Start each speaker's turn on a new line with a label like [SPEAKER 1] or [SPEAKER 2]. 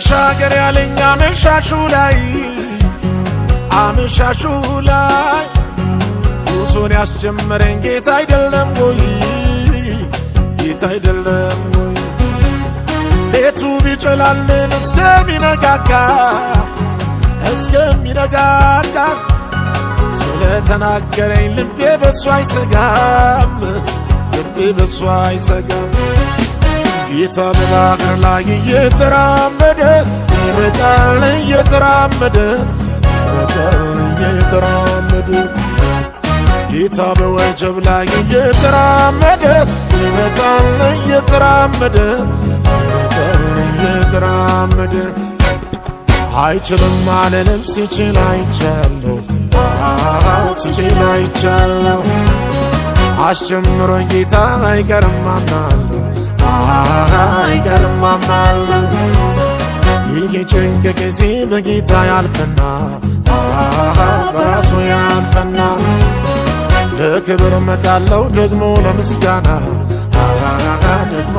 [SPEAKER 1] ተሻገር ያለኝ አመሻሹ ላይ ጉዞን ያስጀመረኝ ጌታ አይደለም ወይ ጌታ አይደለም ወይ ሌቱ ቢጨላልም እስከሚነጋጋ ስለተናገረኝ ልቤ በሱ አይሰጋም ጌታ በባህር ላይ እየተራመደ ይመጣል እየተራመደ ጌታ በወጀብ ላይ እየተራመደ ይመጣል እየተራመደ አይችልም አልልም ሲችል አይቻለሁ አስጀምሮኝ ጌታ አይቀርም አምናለሁ ይህ ጭንቅ ጊዜ በጌታ ያልፈና በራሱ ያልፈና ለክብር መጣለው ደግሞ ለምስጋና ደግሞ